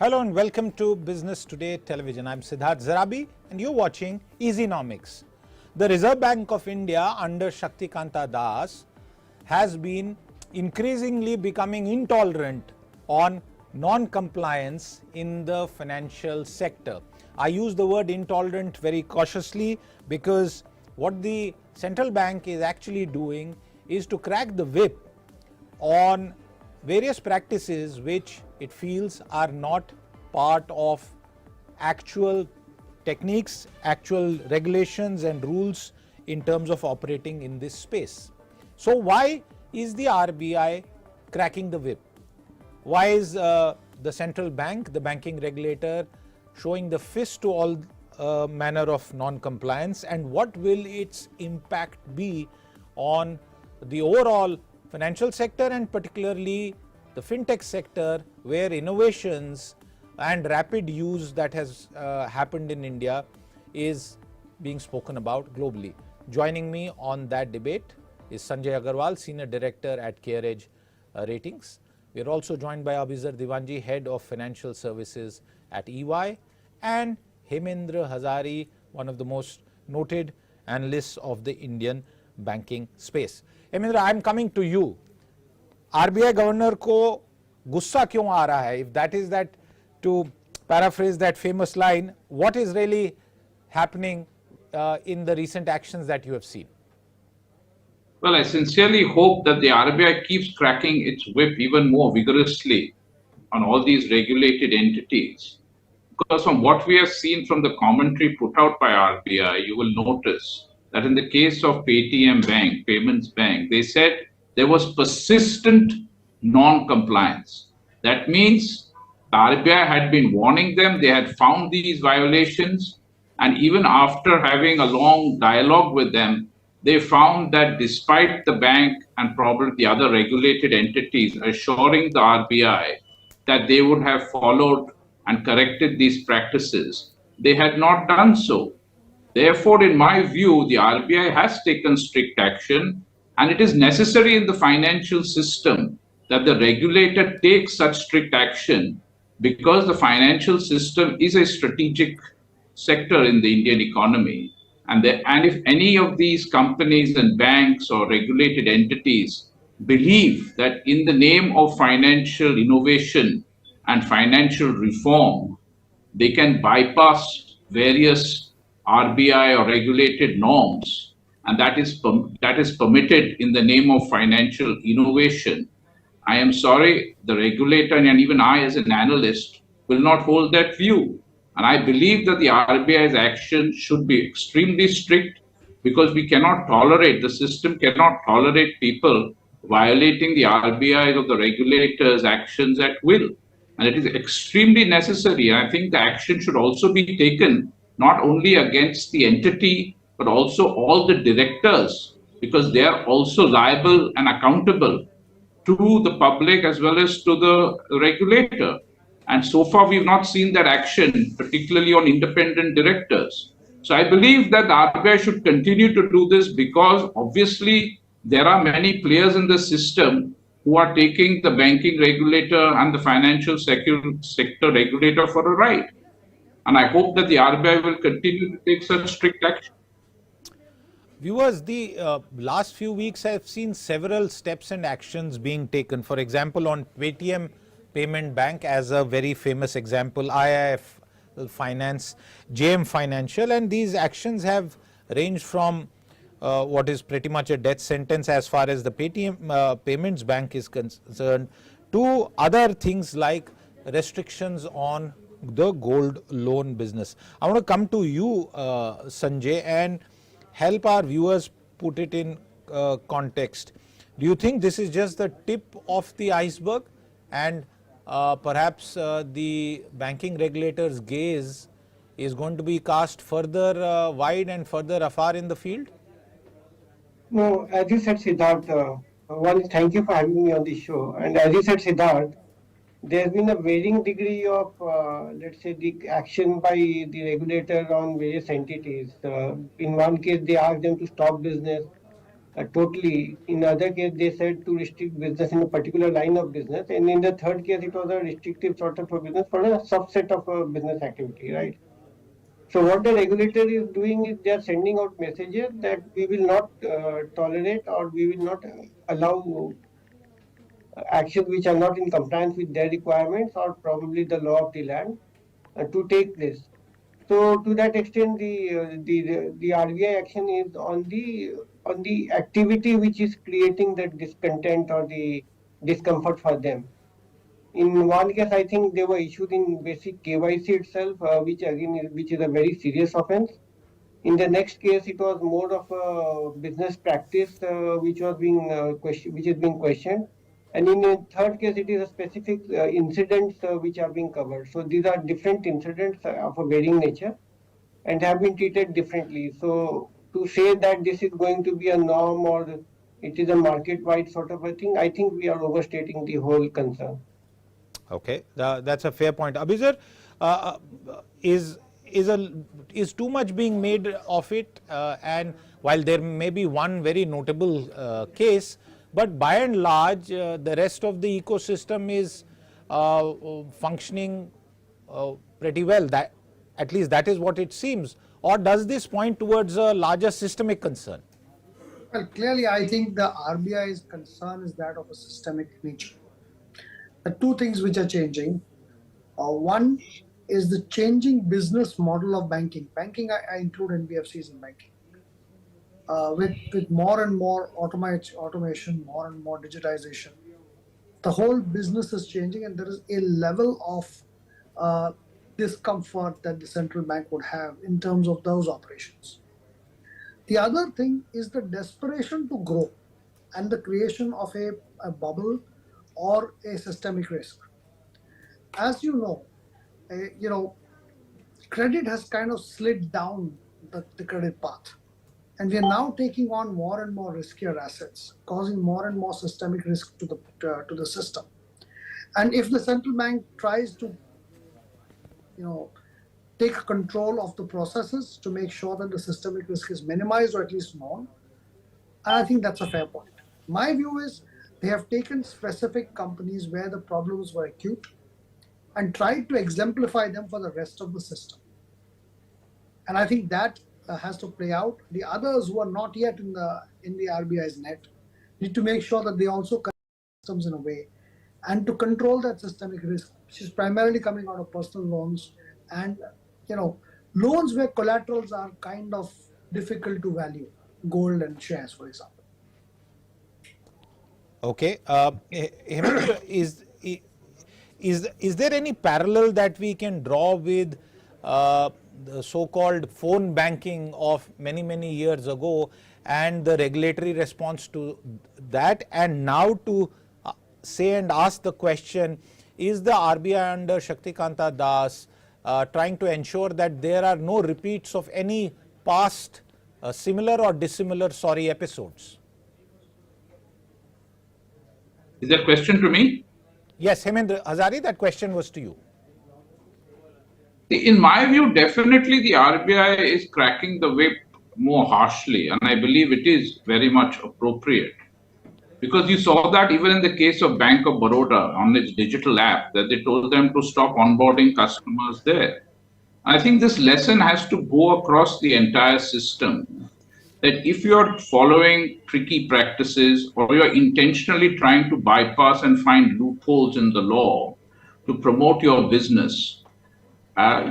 Hello and welcome to Business Today Television. I'm Siddharth Zarabi and you're watching Easynomics. The Reserve Bank of India under Shaktikanta Das has been increasingly becoming intolerant on non-compliance in the financial sector. I use the word intolerant very cautiously because what the central bank is actually doing is to crack the whip on various practices which it feels are not part of actual techniques, actual regulations and rules in terms of operating in this space. So why is the RBI cracking the whip? Why is the central bank, the banking regulator, showing the fist to all manner of non-compliance, and what will its impact be on the overall financial sector and particularly the fintech sector, where innovations and rapid use that has happened in India is being spoken about globally. Joining me on that debate is Sanjay Agarwal, Senior Director at CareEdge Ratings. We are also joined by Abhizar Diwanji, Head of Financial Services at EY, and Hemendra Hazari, one of the most noted analysts of the Indian banking space. Hemendra, I'm coming to you. RBI governor को गुस्सा क्यों आ रहा है? If that is that, to paraphrase that famous line, what is really happening in the recent actions that you have seen? Well, I sincerely hope that the RBI keeps cracking its whip even more vigorously on all these regulated entities. Because from what we have seen from the commentary put out by RBI, you will notice that in the case of PTM Bank, Payments Bank, they said there was persistent non-compliance. That means the RBI had been warning them, they had found these violations, and even after having a long dialogue with them, they found that despite the bank and probably the other regulated entities assuring the RBI that they would have followed and corrected these practices, they had not done so. Therefore, in my view, the RBI has taken strict action, and it is necessary in the financial system that the regulator takes such strict action because the financial system is a strategic sector in the Indian economy. And if any of these companies and banks or regulated entities believe that in the name of financial innovation and financial reform, they can bypass various RBI or regulated norms, and that is permitted in the name of financial innovation, I am sorry, the regulator and even I as an analyst will not hold that view. And I believe that the RBI's action should be extremely strict because we cannot tolerate, the system cannot tolerate people violating the RBI or the regulators' actions at will. And it is extremely necessary. And I think the action should also be taken not only against the entity, but also all the directors, because they are also liable and accountable to the public as well as to the regulator. And so far, we've not seen that action, particularly on independent directors. So I believe that the RBI should continue to do this because obviously there are many players in the system who are taking the banking regulator and the financial sector regulator for a ride. And I hope that the RBI will continue to take such strict action. Viewers, the last few weeks I have seen several steps and actions being taken. For example, on PTM Payment Bank as a very famous example, IIF Finance, JM Financial, and these actions have ranged from what is pretty much a death sentence as far as the PTM Payments Bank is concerned, to other things like restrictions on the gold loan business. I want to come to you, Sanjay, and help our viewers put it in context. Do you think this is just the tip of the iceberg, and perhaps the banking regulator's gaze is going to be cast further wide and further afar in the field? No, as you said, Siddharth, thank you for having me on the show. And as you said, Siddharth, there's been a varying degree of, let's say, the action by the regulator on various entities. In one case, they asked them to stop business. totally. In other case, they said to restrict business in a particular line of business, and in the third case, it was a restrictive sort of a business for a subset of a business activity, right? So what the regulator is doing is they are sending out messages that we will not tolerate or we will not allow actions which are not in compliance with their requirements or probably the law of the land to take place. So to that extent, the RBI action is on the activity which is creating the discontent or the discomfort for them. In one case, I think they were issued in basic KYC itself, which again which is a very serious offense. In the next case, it was more of a business practice which was being which is being questioned. And in the third case, it is a specific incidents which are being covered. So these are different incidents of a varying nature and have been treated differently. So to say that this is going to be a norm or it is a market-wide sort of a thing, I think we are overstating the whole concern. Okay, that's a fair point. Abhizar, is too much being made of it? And while there may be one very notable case, but by and large, the rest of the ecosystem is functioning pretty well. That at least that is what it seems. Or does this point towards a larger systemic concern? Well, clearly, I think the RBI's concern is that of a systemic nature. The two things which are changing. One is the changing business model of banking. Banking, I include NBFCs in banking. With more and more automation, more and more digitization, the whole business is changing, and there is a level of discomfort that the central bank would have in terms of those operations. The other thing is the desperation to grow and the creation of a bubble or a systemic risk. As you know, credit has kind of slid down the credit path. And we are now taking on more and more riskier assets, causing more and more systemic risk to the system. And if the central bank tries to, take control of the processes to make sure that the systemic risk is minimized or at least known, I think that's a fair point. My view is they have taken specific companies where the problems were acute and tried to exemplify them for the rest of the system. And I think that has to play out. The others who are not yet in the RBI's net need to make sure that they also control systems in a way and to control that systemic risk, which is primarily coming out of personal loans and loans where collaterals are kind of difficult to value, gold and shares, for example. Okay, Hemant, is there any parallel that we can draw with the so-called phone banking of many years ago and the regulatory response to that, and now to say and ask the question, is the RBI under Shaktikanta Das trying to ensure that there are no repeats of any past similar or dissimilar sorry episodes? Is that question to me? Yes, Hemendra Hazari, that question was to you. In my view, definitely the RBI is cracking the whip more harshly, and I believe it is very much appropriate. Because you saw that even in the case of Bank of Baroda on its digital app, that they told them to stop onboarding customers there. I think this lesson has to go across the entire system, that if you're following tricky practices or you're intentionally trying to bypass and find loopholes in the law to promote your business,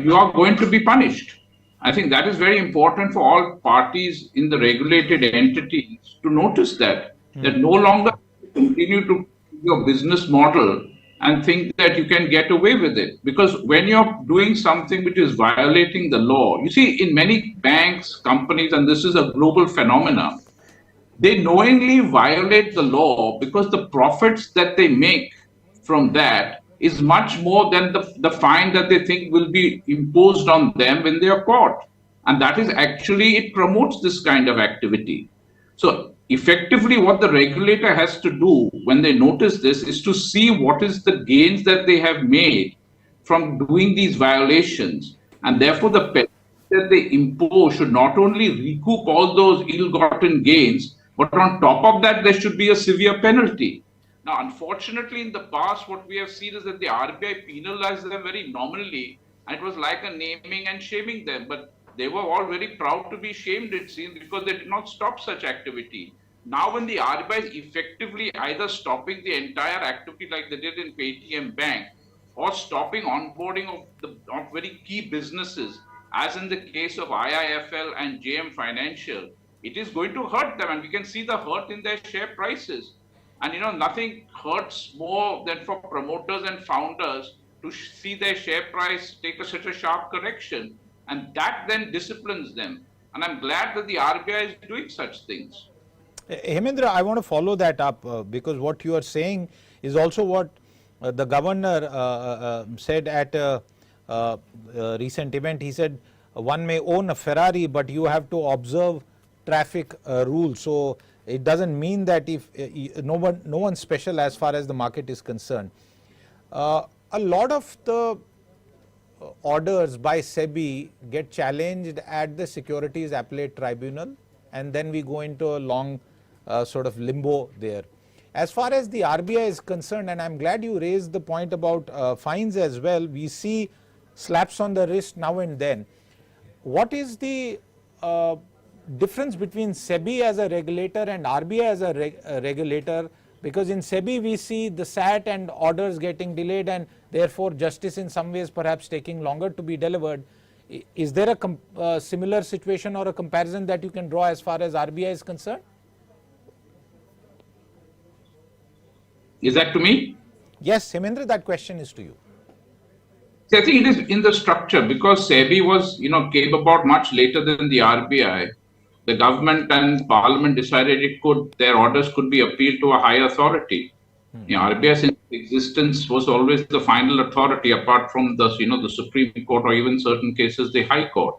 you are going to be punished. I think that is very important for all parties in the regulated entities to notice that no longer continue to your business model and think that you can get away with it. Because when you're doing something which is violating the law, you see in many banks, companies, and this is a global phenomenon, they knowingly violate the law because the profits that they make from that is much more than the fine that they think will be imposed on them when they are caught. And that is actually, it promotes this kind of activity. So effectively what the regulator has to do when they notice this is to see what is the gains that they have made from doing these violations. And therefore the penalty that they impose should not only recoup all those ill-gotten gains, But on top of that, there should be a severe penalty. Now, unfortunately, in the past, what we have seen is that the RBI penalized them very nominally, and it was like a naming and shaming them. But they were all very proud to be shamed, it seems, because they did not stop such activity. Now, when the RBI is effectively either stopping the entire activity like they did in PTM Bank, or stopping onboarding of very key businesses, as in the case of IIFL and JM Financial, it is going to hurt them, and we can see the hurt in their share prices. And nothing hurts more than for promoters and founders to see their share price take such a sharp correction, and that then disciplines them. And I'm glad that the RBI is doing such things. Hemendra, I want to follow that up because what you are saying is also what the governor said at a recent event. He said one may own a Ferrari, but you have to observe traffic rules. So it doesn't mean that if no one special as far as the market is concerned. A lot of the orders by Sebi get challenged at the Securities Appellate Tribunal, and then we go into a long sort of limbo there. As far as the RBI is concerned, and I'm glad you raised the point about fines as well, we see slaps on the wrist now and then. What is the difference between Sebi as a regulator and RBI as a regulator? Because in Sebi we see the SAT and orders getting delayed, and therefore justice in some ways perhaps taking longer to be delivered. Is there a similar situation or a comparison that you can draw as far as RBI is concerned? Is that to me? Yes, Hemendra, that question is to you. See, I think it is in the structure, because SEBI was, came about much later than the RBI. The government and parliament decided their orders could be appealed to a higher authority. The RBI's existence was always the final authority, apart from the Supreme Court, or even certain cases the High Court.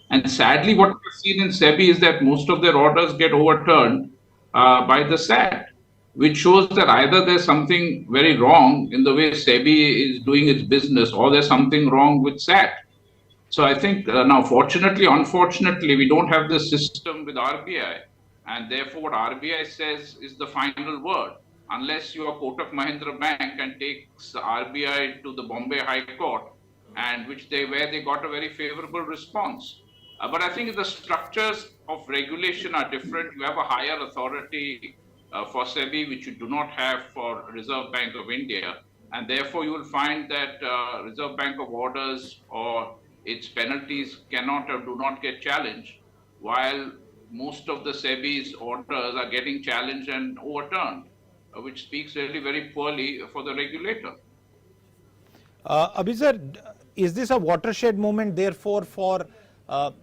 And sadly, what we've seen in SEBI is that most of their orders get overturned by the SAT, which shows that either there's something very wrong in the way SEBI is doing its business, or there's something wrong with SAT. So I think now, fortunately, unfortunately, we don't have this system with RBI, and therefore what RBI says is the final word, unless you are Kotak Mahindra Bank and takes RBI to the Bombay High Court, and where they got a very favorable response. But I think the structures of regulation are different. You have a higher authority for SEBI, which you do not have for Reserve Bank of India, and therefore you will find that Reserve Bank of orders or its penalties cannot or do not get challenged, while most of the SEBI's orders are getting challenged and overturned, which speaks really very poorly for the regulator. Abhizar, is this a watershed moment therefore for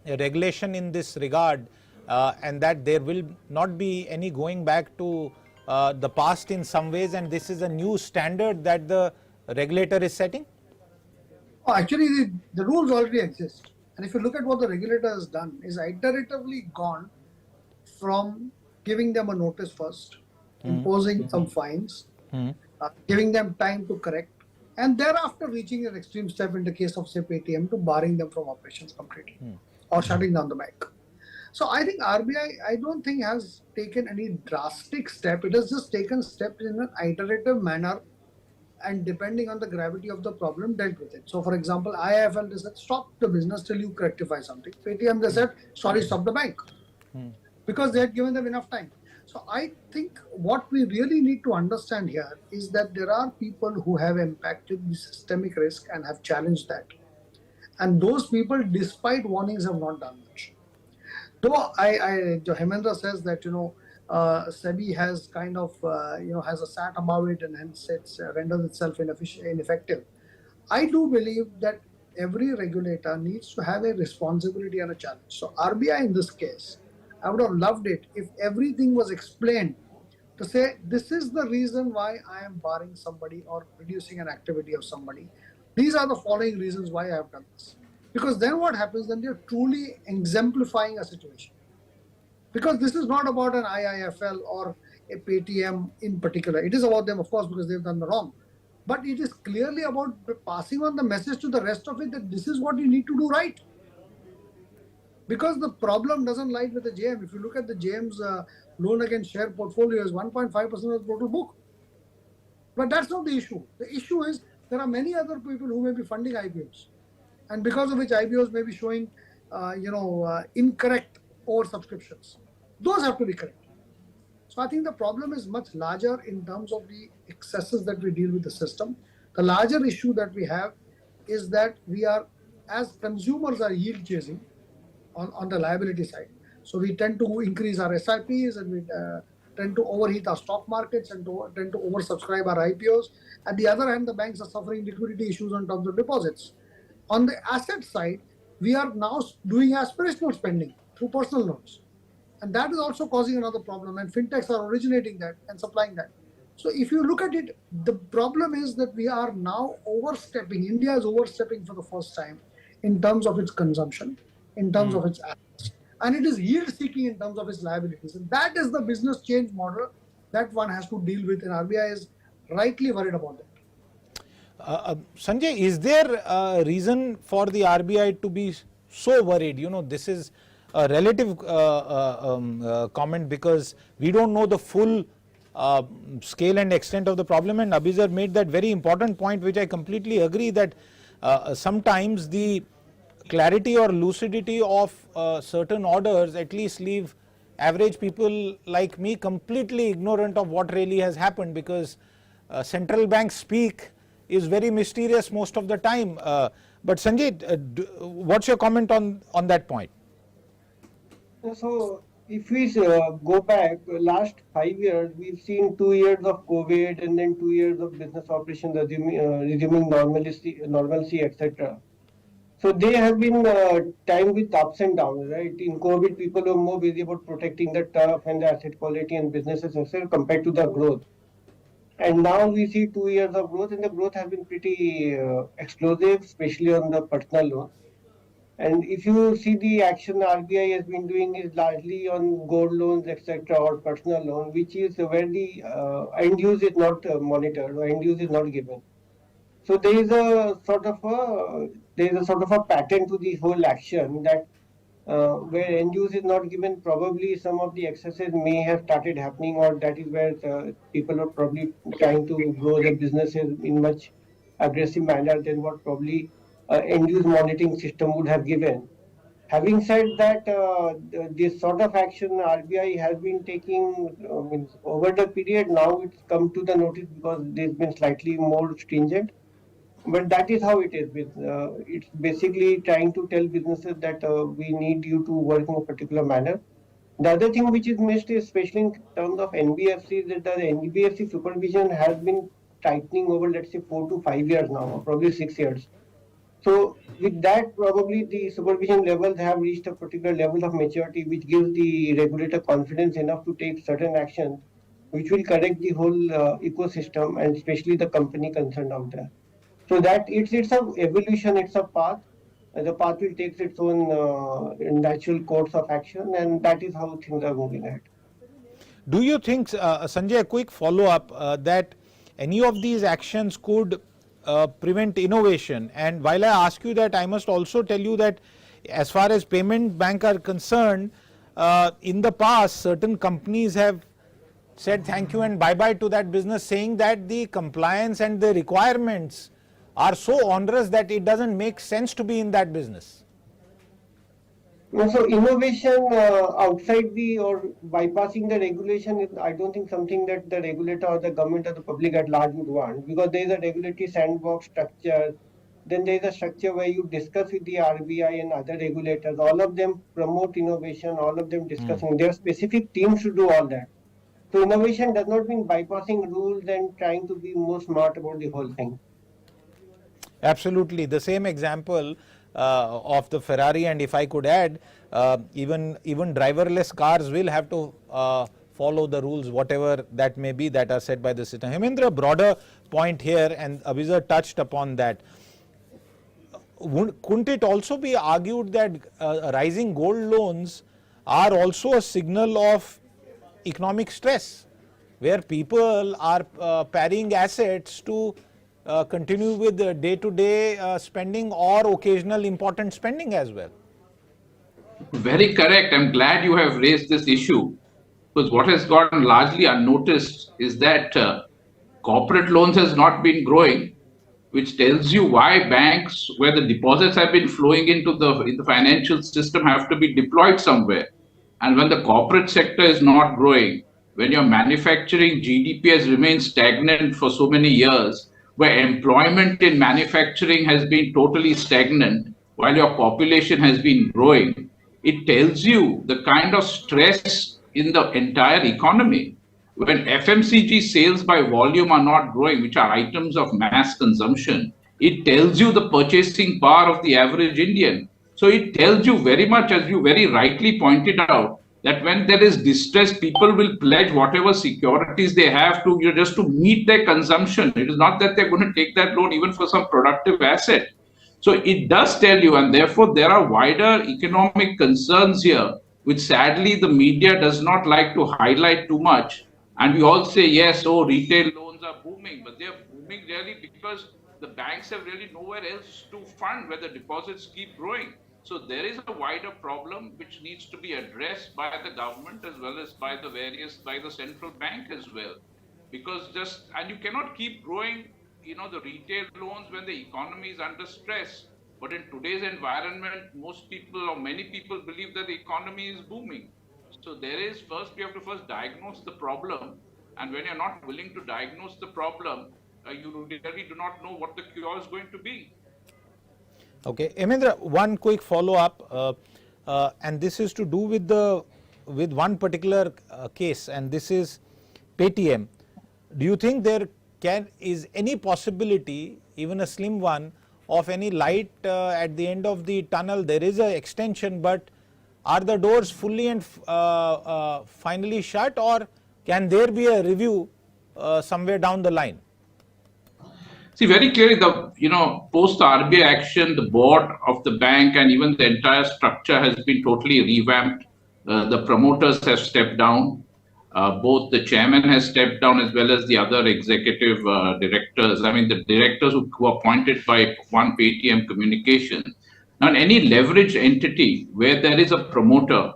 regulation in this regard, and that there will not be any going back to the past in some ways, and this is a new standard that the regulator is setting? Oh, actually, the rules already exist. And if you look at what the regulator has done, is iteratively gone from giving them a notice first, imposing some fines, giving them time to correct, and thereafter reaching an extreme step in the case of, say, PTM, to barring them from operations completely or shutting down the bank. So I think RBI, I don't think has taken any drastic step. It has just taken steps in an iterative manner, and depending on the gravity of the problem, dealt with it. So for example, IIFL, they said, stop the business till you rectify something. PTM, they said, sorry, stop the bank. Because they had given them enough time. So I think what we really need to understand here is that there are people who have impacted the systemic risk and have challenged that. And those people, despite warnings, have not done much. Though Hemendra says that, SEBI has kind of, has a SAT above it, and hence it renders itself ineffective. I do believe that every regulator needs to have a responsibility and a challenge. So RBI in this case, I would have loved it if everything was explained to say, this is the reason why I am barring somebody or reducing an activity of somebody. These are the following reasons why I have done this. Because then what happens, then you're truly exemplifying a situation. Because this is not about an IIFL or a PTM in particular. It is about them, of course, because they've done the wrong. But it is clearly about passing on the message to the rest of it that this is what you need to do right. Because the problem doesn't lie with the JM. If you look at the JM's loan against share portfolio is 1.5% of the total book. But that's not the issue. The issue is there are many other people who may be funding IPOs, and because of which IPOs may be showing, incorrect oversubscriptions. Those have to be corrected. So I think the problem is much larger in terms of the excesses that we deal with the system. The larger issue that we have is that we are, as consumers are yield chasing on the liability side. So we tend to increase our SIPs and we tend to overheat our stock markets and tend to oversubscribe our IPOs. At the other hand, the banks are suffering liquidity issues on terms of deposits. On the asset side, we are now doing aspirational spending through personal loans. And that is also causing another problem. And fintechs are originating that and supplying that. So if you look at it, the problem is that we are now overstepping. India is overstepping for the first time in terms of its consumption, in terms of its assets, and it is yield seeking in terms of its liabilities. And that is the business change model that one has to deal with, and RBI is rightly worried about that. Sanjay, is there a reason for the RBI to be so worried? You know, this is a relative comment because we don't know the full scale and extent of the problem, and Abhizar made that very important point, which I completely agree, that sometimes the clarity or lucidity of certain orders at least leave average people like me completely ignorant of what really has happened, because central bank speak is very mysterious most of the time. But Sanjay, what's your comment on that point? So if we go back last 5 years, we've seen 2 years of COVID and then 2 years of business operations resuming normalcy, etc. So they have been time with ups and downs, right? In COVID, people were more busy about protecting the turf and the asset quality and businesses, etc., compared to the growth. And now we see 2 years of growth, and the growth has been pretty explosive, especially on the personal loan. And if you see the action RBI has been doing is largely on gold loans, etc., or personal loan, which is where the end use is not monitored or end use is not given. So there is a sort of a pattern to the whole action that where end use is not given, probably some of the excesses may have started happening, or that is where people are probably trying to grow their businesses in much aggressive manner than what probably end use monitoring system would have given. Having said that, this sort of action RBI has been taking means over the period, now it's come to the notice because there's been slightly more stringent. But that is how it is. It's basically trying to tell businesses that we need you to work in a particular manner. The other thing which is missed, is, especially in terms of NBFCs, that the NBFC supervision has been tightening over, let's say, 4 to 5 years now, or probably 6 years. So with that, probably the supervision levels have reached a particular level of maturity, which gives the regulator confidence enough to take certain actions, which will correct the whole ecosystem and especially the company concerned out there. So that it's a evolution, it's a path. The path will take its own natural course of action, and that is how things are moving ahead. Do you think, Sanjay, a quick follow-up, that any of these actions could prevent innovation? And while I ask you that, I must also tell you that as far as payment bank are concerned, in the past, certain companies have said thank you and bye-bye to that business, saying that the compliance and the requirements are so onerous that it doesn't make sense to be in that business. So innovation outside the or bypassing the regulation is, I don't think, something that the regulator or the government or the public at large would want, because there is a regulatory sandbox structure. Then there is a structure where you discuss with the RBI and other regulators. All of them promote innovation. All of them discussing. There are specific teams to do all that. So innovation does not mean bypassing rules and trying to be more smart about the whole thing. Absolutely. The same example of the Ferrari, and if I could add, even driverless cars will have to follow the rules, whatever that may be, that are set by the system. Hemendra, broader point here, and Abhizar touched upon that. Couldn't it also be argued that rising gold loans are also a signal of economic stress, where people are parrying assets to continue with day-to-day spending or occasional important spending as well? Very correct. I'm glad you have raised this issue because what has gone largely unnoticed is that corporate loans has not been growing, which tells you why banks, where the deposits have been flowing into the financial system, have to be deployed somewhere. And when the corporate sector is not growing, when your manufacturing GDP has remained stagnant for so many years, where employment in manufacturing has been totally stagnant, while your population has been growing, it tells you the kind of stress in the entire economy. When FMCG sales by volume are not growing, which are items of mass consumption, it tells you the purchasing power of the average Indian. So it tells you very much, as you very rightly pointed out, that when there is distress, people will pledge whatever securities they have to just to meet their consumption. It is not that they're going to take that loan even for some productive asset. So it does tell you, and therefore there are wider economic concerns here, which sadly the media does not like to highlight too much. And we all say, yes, oh, retail loans are booming, but they're booming really because the banks have really nowhere else to fund where the deposits keep growing. So there is a wider problem which needs to be addressed by the government as well as by the central bank as well. Because and you cannot keep growing, the retail loans when the economy is under stress. But in today's environment, most people or many people believe that the economy is booming. So we have to first diagnose the problem. And when you're not willing to diagnose the problem, you really do not know what the cure is going to be. Okay, Emendra, one quick follow-up, and this is to do with one particular case, and this is PTM. Do you think there is any possibility, even a slim one, of any light at the end of the tunnel? There is an extension, but are the doors fully and finally shut, or can there be a review somewhere down the line? See, very clearly, post the RBI action, the board of the bank and even the entire structure has been totally revamped. The promoters have stepped down. Both the chairman has stepped down as well as the other executive directors. I mean, the directors who are appointed by one PTM Communication. Now, in any leveraged entity where there is a promoter,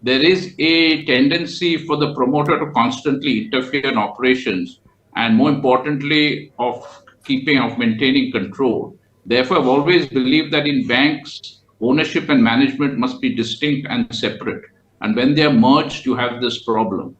there is a tendency for the promoter to constantly interfere in operations and, more importantly, of maintaining control. Therefore, I've always believed that in banks, ownership and management must be distinct and separate. And when they are merged, you have this problem,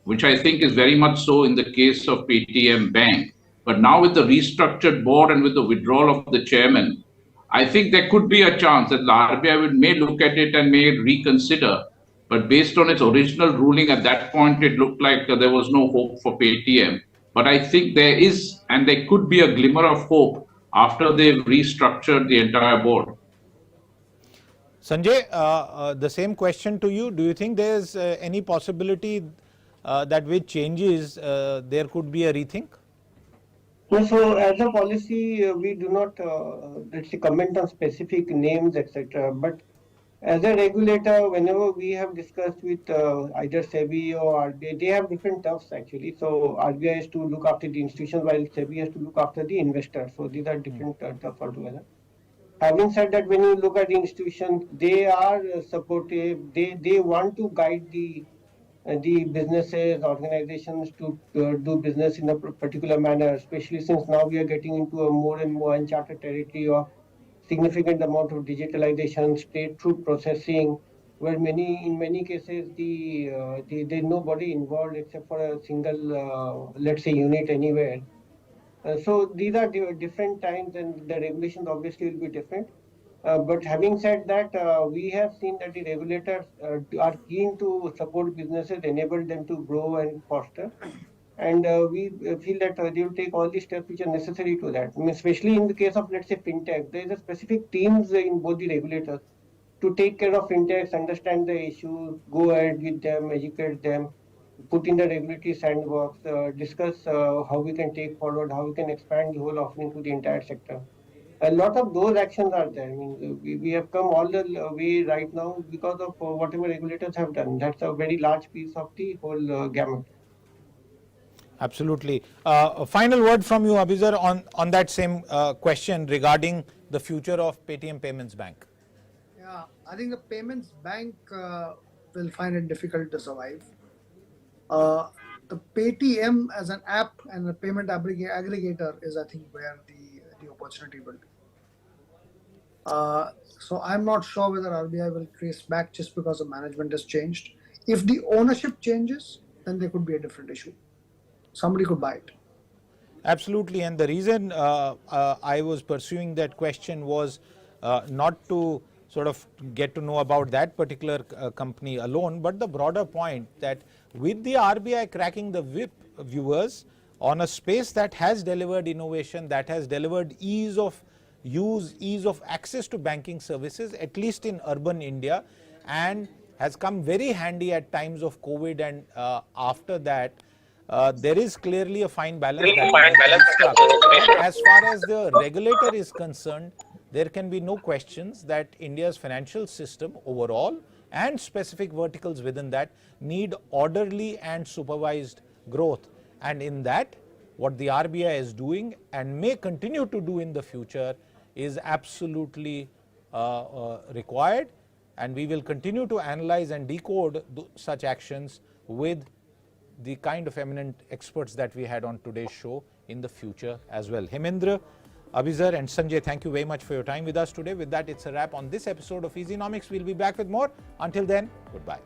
which I think is very much so in the case of PTM Bank. But now with the restructured board and with the withdrawal of the chairman, I think there could be a chance that the RBI may look at it and may reconsider. But based on its original ruling at that point, it looked like there was no hope for PTM. But I think there is, and there could be a glimmer of hope after they've restructured the entire board. Sanjay, the same question to you. Do you think there is any possibility that with changes there could be a rethink? No, so as a policy, we do not, let's say, comment on specific names, etc. But as a regulator, whenever we have discussed with either Sebi or RBI, they have different turfs actually. So RBI has to look after the institutions while Sebi has to look after the investors. So these are different turfs altogether. Having said that, when you look at the institutions, they are supportive. They want to guide the businesses, organizations to do business in a particular manner, especially since now we are getting into a more and more uncharted territory of significant amount of digitalization, straight through processing, where in many cases there's nobody involved except for a single, let's say, unit anywhere. So these are different times, and the regulations obviously will be different. But having said that, we have seen that the regulators are keen to support businesses, enable them to grow and foster. And we feel that they will take all the steps which are necessary to that. I mean, especially in the case of, let's say, fintech, there is a specific teams in both the regulators to take care of fintechs, understand the issues, go ahead with them, educate them, put in the regulatory sandbox, discuss how we can take forward, how we can expand the whole offering to the entire sector. A lot of those actions are there. I mean, we have come all the way right now because of whatever regulators have done. That's a very large piece of the whole gamut. Absolutely. A final word from you, Abhizar, on that same question regarding the future of PTM Payments Bank. Yeah, I think the payments bank will find it difficult to survive. The PTM as an app and the payment aggregator is, I think, where the opportunity will be. So I'm not sure whether RBI will trace back just because the management has changed. If the ownership changes, then there could be a different issue. Somebody could buy it. Absolutely, and the reason I was pursuing that question was not to sort of get to know about that particular company alone, but the broader point that with the RBI cracking the whip, viewers, on a space that has delivered innovation, that has delivered ease of use, ease of access to banking services, at least in urban India, and has come very handy at times of COVID and after that. There is clearly a fine balance that needs to be struck. And as far as the regulator is concerned, there can be no questions that India's financial system overall and specific verticals within that need orderly and supervised growth. And in that, what the RBI is doing and may continue to do in the future is absolutely required. And we will continue to analyze and decode such actions with the kind of eminent experts that we had on today's show in the future as well. Hemendra, Abhizar and Sanjay, thank you very much for your time with us today. With that, it's a wrap on this episode of Easynomics. We'll be back with more. Until then, goodbye.